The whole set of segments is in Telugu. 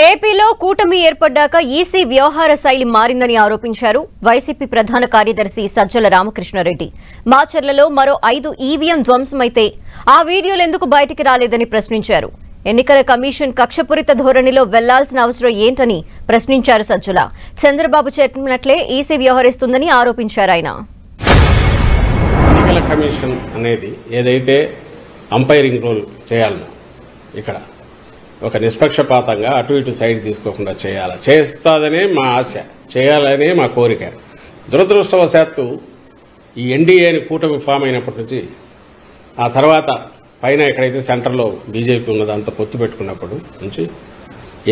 ఏపీలో కూటమి ఏర్పడ్డాక ఈసీ వ్యవహార శైలి మారిందని ఆరోపించారు వైసీపీ ప్రధాన కార్యదర్శి సజ్జల రామకృష్ణారెడ్డి. మాచర్లలో మరో 5 ఈవీఎం ధ్వంసమైతే ఆ వీడియోలు ఎందుకు బయటికి రాలేదని ప్రశ్నించారు. ఎన్నికల కమిషన్ కక్షపూరిత ధోరణిలో వెళ్లాల్సిన అవసరం ఏంటని ప్రశ్నించారు సజ్జల. చంద్రబాబు చెప్పినట్లే ఈసీ వ్యవహరిస్తుందని ఆరోపించారు ఆయన. ఎన్నికల కమిషన్ అనేది ఏదైతే అంపైరింగ్ రోల్ చేయాలనో ఇక్కడ ఒక నిష్పక్షపాతంగా అటు ఇటు సైడ్ తీసుకోకుండా చేస్తాదనే మా ఆశ, చేయాలనే మా కోరిక. దురదృష్టవశాత్తు ఈ ఎన్డీఏని కూటమి ఫామ్ అయినప్పటి నుంచి ఆ తర్వాత పైన ఎక్కడైతే సెంటర్లో బీజేపీ ఉన్నదో అంత పొత్తు పెట్టుకున్నప్పుడు నుంచి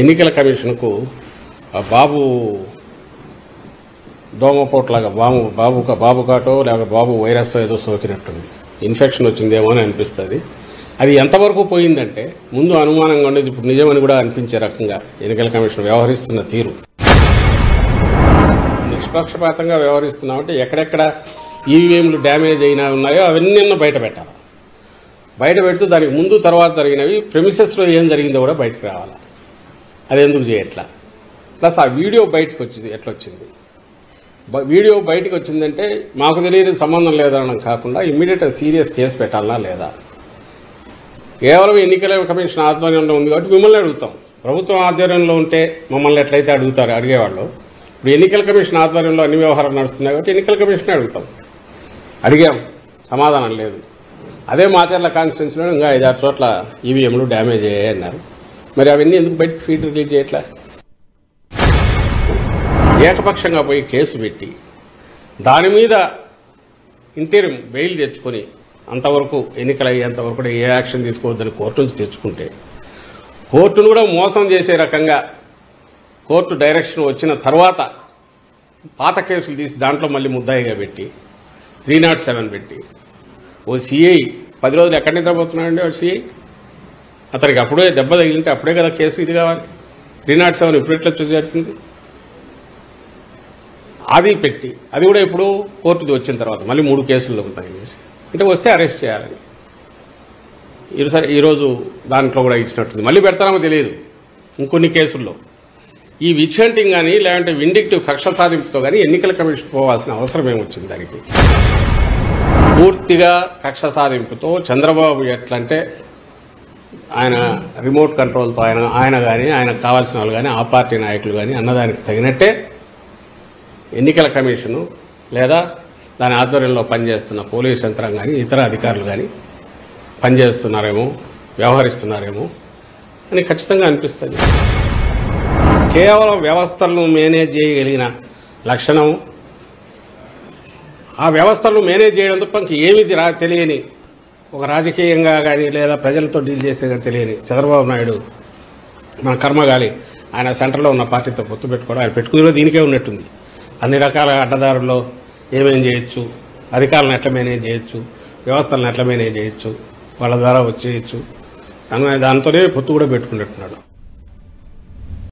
ఎన్నికల కమిషన్కు బాబు దోమపోట్లాగా బాబు కాటో లేక బాబు వైరస్ ఏదో సోకినట్టుంది, ఇన్ఫెక్షన్ వచ్చిందేమో అని అనిపిస్తుంది. అది ఎంతవరకు పోయిందంటే ముందు అనుమానంగా ఉండేది, ఇప్పుడు నిజమని కూడా అనిపించే రకంగా ఎన్నికల కమిషన్ వ్యవహరిస్తున్న తీరు. నిష్పక్షపాతంగా వ్యవహరిస్తున్నామంటే ఎక్కడెక్కడ ఈవీఎంలు డ్యామేజ్ అయినా ఉన్నాయో అవన్నీ బయట పెట్టాలి. బయట పెడుతూ దానికి ముందు తర్వాత జరిగినవి ప్రెమిసెస్లో ఏం జరిగిందో కూడా బయటకు రావాలి. అది ఎందుకు చేయట్లా? ప్లస్ ఆ వీడియో బయటకు వచ్చింది, ఎట్లా వచ్చింది? వీడియో బయటకు వచ్చిందంటే మాకు తెలియదు, సంబంధం లేదనడం కాకుండా ఇమ్మీడియట్ సీరియస్ కేసు పెట్టాలనా లేదా? కేవలం ఎన్నికల కమిషన్ ఆధ్వర్యంలో ఉంది కాబట్టి మిమ్మల్ని అడుగుతాం. ప్రభుత్వం ఆధ్వర్యంలో ఉంటే మమ్మల్ని ఎట్లయితే అడిగేవాళ్ళు, ఇప్పుడు ఎన్నికల కమిషన్ ఆధ్వర్యంలో అన్ని వ్యవహారాలు నడుస్తున్నాయి కాబట్టి ఎన్నికల కమిషన్ అడుగుతాం. అడిగాం, సమాధానం లేదు. అదే మాచర్ల కాన్స్టిట్యున్సీలో ఇంకా 5-6 చోట్ల ఈవీఎంలు డ్యామేజ్ అయ్యాయి అన్నారు. మరి అవన్నీ ఎందుకు బయటకు ఫీడ్ రిలీజ్ చేయట్లా? ఏకపక్షంగా పోయి కేసు పెట్టి దాని మీద ఇంటీరియం బెయిల్ తెచ్చుకొని అంతవరకు ఎన్నికలు అయ్యేంతవరకు కూడా ఏ యాక్షన్ తీసుకోవద్దని కోర్టు నుంచి తెచ్చుకుంటే, కోర్టును కూడా మోసం చేసే రకంగా కోర్టు డైరెక్షన్ వచ్చిన తర్వాత పాత కేసులు తీసి దాంట్లో మళ్ళీ ముద్దాయిగా పెట్టి 307 పెట్టి ఓ సిఐ 10 రోజులు ఎక్కడ నిద్రపోతున్నాడండి వాడు సిఐ? అతనికి అప్పుడే దెబ్బ తగిలింటే అప్పుడే కదా కేసు ఇది కావాలి. 307 ఇప్పుడు ఎట్లా చేసింది? అది పెట్టి అది కూడా ఇప్పుడు కోర్టుది వచ్చిన తర్వాత మళ్ళీ 3 కేసుల్లో తగిలేసి అంటే వస్తే అరెస్ట్ చేయాలని ఈరోజు దాంట్లో కూడా ఇచ్చినట్టుంది. మళ్ళీ పెడతారో తెలియదు ఇంకొన్ని కేసుల్లో. ఈ విచ్హంటింగ్ కానీ లేదంటే విండిక్టివ్ కక్ష సాధింపుతో కానీ ఎన్నికల కమిషన్ పోవాల్సిన అవసరం ఏమొచ్చింది? దానికి పూర్తిగా కక్ష సాధింపుతో చంద్రబాబు ఎట్లంటే ఆయన రిమోట్ కంట్రోల్తో ఆయన కానీ ఆయనకు కావాల్సిన వాళ్ళు కానీ ఆ పార్టీ నాయకులు కానీ అన్నదానికి తగినట్టే ఎన్నికల కమిషను లేదా దాని ఆధ్వర్యంలో పనిచేస్తున్న పోలీసు యంత్రాంగం కానీ ఇతర అధికారులు కానీ పనిచేస్తున్నారేమో, వ్యవహరిస్తున్నారేమో అని ఖచ్చితంగా అనిపిస్తుంది. కేవలం వ్యవస్థలను మేనేజ్ చేయగలిగిన లక్షణం, ఆ వ్యవస్థలను మేనేజ్ చేయడం తప్ప ఏమీ తెలియని ఒక రాజకీయంగా కానీ లేదా ప్రజలతో డీల్ చేస్తే కానీ తెలియని చంద్రబాబు నాయుడు మన కర్మగాలి ఆయన సెంటర్లో ఉన్న పార్టీతో పొత్తు పెట్టుకోవడం, ఆయన పెట్టుకునే దీనికే ఉన్నట్టుంది. అన్ని రకాల అడ్డదారుల్లో ఏమేం చేయొచ్చు, అధికారులను ఎట్లా మేనేజ్ చేయొచ్చు, వ్యవస్థలను ఎట్లా మేనేజ్ చేయొచ్చు, వాళ్ళ ద్వారా వచ్చేయచ్చు, దాంతోనే పొత్తు కూడా పెట్టుకున్నట్టున్నాడు.